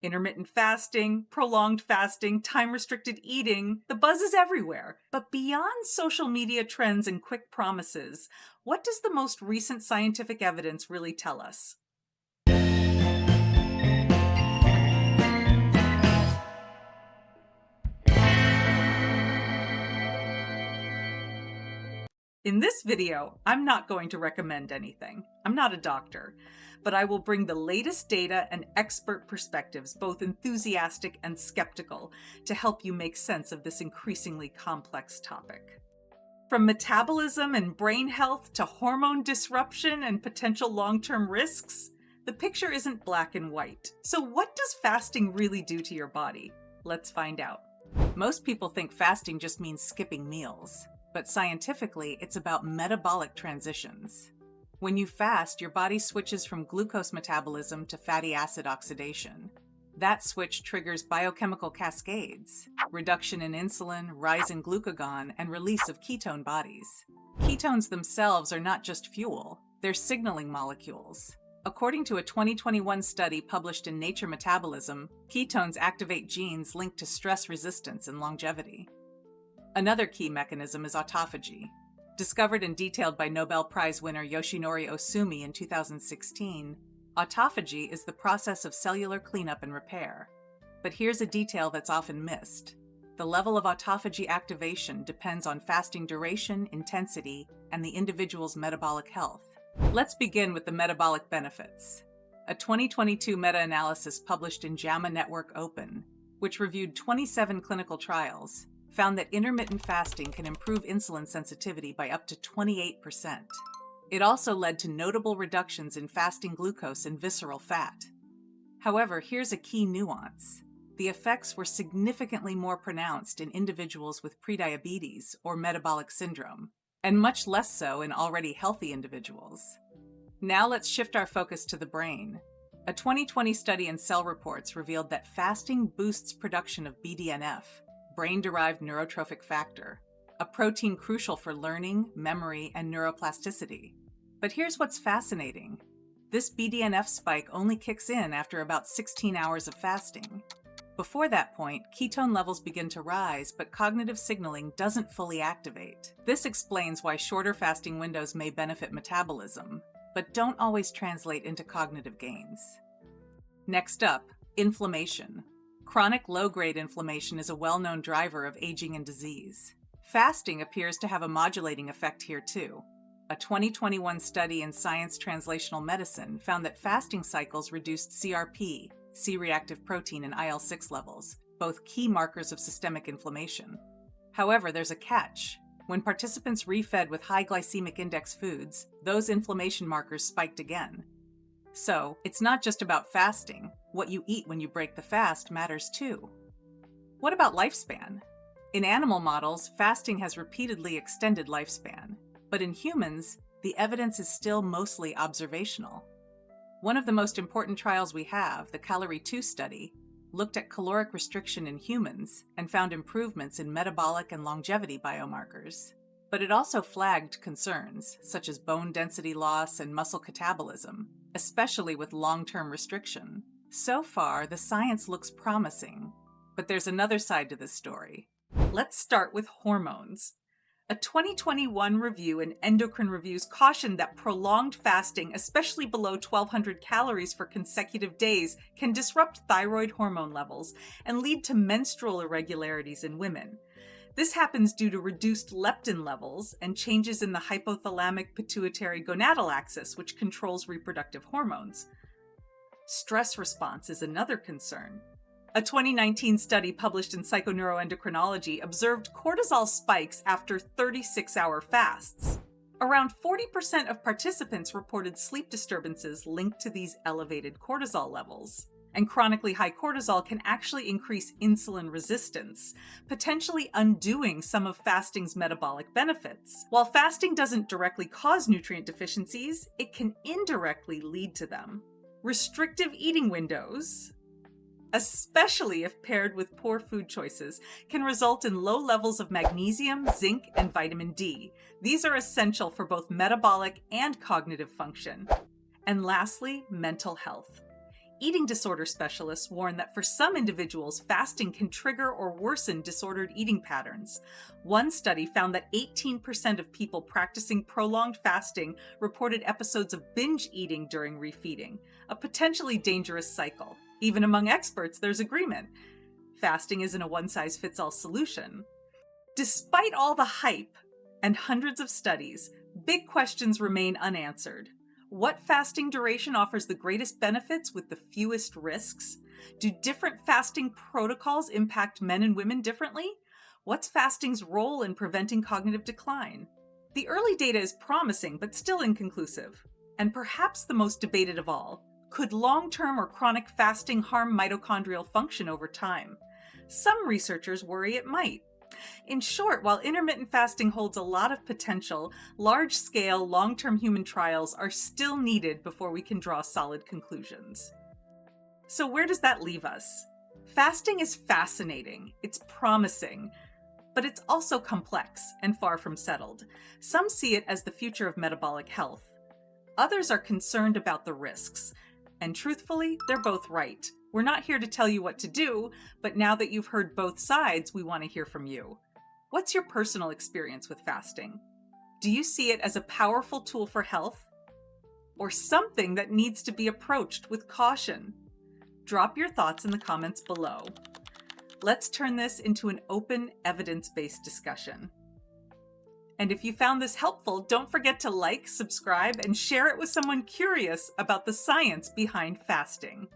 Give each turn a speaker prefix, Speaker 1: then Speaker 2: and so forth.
Speaker 1: Intermittent fasting, prolonged fasting, time-restricted eating, the buzz is everywhere. But beyond social media trends and quick promises, what does the most recent scientific evidence really tell us? In this video, I'm not going to recommend anything. I'm not a doctor, but I will bring the latest data and expert perspectives, both enthusiastic and skeptical, to help you make sense of this increasingly complex topic. From metabolism and brain health to hormone disruption and potential long-term risks, the picture isn't black and white. So what does fasting really do to your body? Let's find out. Most people think fasting just means skipping meals. But scientifically, it's about metabolic transitions. When you fast, your body switches from glucose metabolism to fatty acid oxidation. That switch triggers biochemical cascades, reduction in insulin, rise in glucagon, and release of ketone bodies. Ketones themselves are not just fuel, they're signaling molecules. According to a 2021 study published in Nature Metabolism, ketones activate genes linked to stress resistance and longevity. Another key mechanism is autophagy. Discovered and detailed by Nobel Prize winner Yoshinori Ohsumi in 2016, autophagy is the process of cellular cleanup and repair. But here's a detail that's often missed. The level of autophagy activation depends on fasting duration, intensity, and the individual's metabolic health. Let's begin with the metabolic benefits. A 2022 meta-analysis published in JAMA Network Open, which reviewed 27 clinical trials, found that intermittent fasting can improve insulin sensitivity by up to 28%. It also led to notable reductions in fasting glucose and visceral fat. However, here's a key nuance. The effects were significantly more pronounced in individuals with prediabetes or metabolic syndrome, and much less so in already healthy individuals. Now let's shift our focus to the brain. A 2020 study in Cell Reports revealed that fasting boosts production of BDNF, brain-derived neurotrophic factor, a protein crucial for learning, memory, and neuroplasticity. But here's what's fascinating. This BDNF spike only kicks in after about 16 hours of fasting. Before that point, ketone levels begin to rise, but cognitive signaling doesn't fully activate. This explains why shorter fasting windows may benefit metabolism, but don't always translate into cognitive gains. Next up, inflammation. Chronic low-grade inflammation is a well-known driver of aging and disease. Fasting appears to have a modulating effect here too. A 2021 study in Science Translational Medicine found that fasting cycles reduced CRP, C-reactive protein, and IL-6 levels, both key markers of systemic inflammation. However, there's a catch. When participants refed with high glycemic index foods, those inflammation markers spiked again. So, it's not just about fasting. What you eat when you break the fast matters too. What about lifespan? In animal models, fasting has repeatedly extended lifespan, but in humans, the evidence is still mostly observational. One of the most important trials we have, the Calorie 2 study, looked at caloric restriction in humans and found improvements in metabolic and longevity biomarkers. But it also flagged concerns, such as bone density loss and muscle catabolism, especially with long-term restriction. So far, the science looks promising, but there's another side to this story. Let's start with hormones. A 2021 review in Endocrine Reviews cautioned that prolonged fasting, especially below 1,200 calories for consecutive days, can disrupt thyroid hormone levels and lead to menstrual irregularities in women. This happens due to reduced leptin levels and changes in the hypothalamic pituitary gonadal axis, which controls reproductive hormones. Stress response is another concern. A 2019 study published in Psychoneuroendocrinology observed cortisol spikes after 36-hour fasts. Around 40% of participants reported sleep disturbances linked to these elevated cortisol levels. And chronically high cortisol can actually increase insulin resistance, potentially undoing some of fasting's metabolic benefits. While fasting doesn't directly cause nutrient deficiencies, it can indirectly lead to them. Restrictive eating windows, especially if paired with poor food choices, can result in low levels of magnesium, zinc, and vitamin D. These are essential for both metabolic and cognitive function. And lastly, mental health. eating disorder specialists warn that for some individuals, fasting can trigger or worsen disordered eating patterns. One study found that 18% of people practicing prolonged fasting reported episodes of binge eating during refeeding, a potentially dangerous cycle. Even among experts, there's agreement. Fasting isn't a one-size-fits-all solution. Despite all the hype and hundreds of studies, big questions remain unanswered. What fasting duration offers the greatest benefits with the fewest risks? Do different fasting protocols impact men and women differently? What's fasting's role in preventing cognitive decline? The early data is promising, but still inconclusive. And perhaps the most debated of all, could long-term or chronic fasting harm mitochondrial function over time? Some researchers worry it might. In short, while intermittent fasting holds a lot of potential, large-scale, long-term human trials are still needed before we can draw solid conclusions. So where does that leave us? Fasting is fascinating, it's promising, but it's also complex and far from settled. Some see it as the future of metabolic health. Others are concerned about the risks. And truthfully, they're both right. We're not here to tell you what to do, but now that you've heard both sides, we want to hear from you. What's your personal experience with fasting? Do you see it as a powerful tool for health, or something that needs to be approached with caution? Drop your thoughts in the comments below. Let's turn this into an open, evidence-based discussion. And if you found this helpful, don't forget to like, subscribe, and share it with someone curious about the science behind fasting.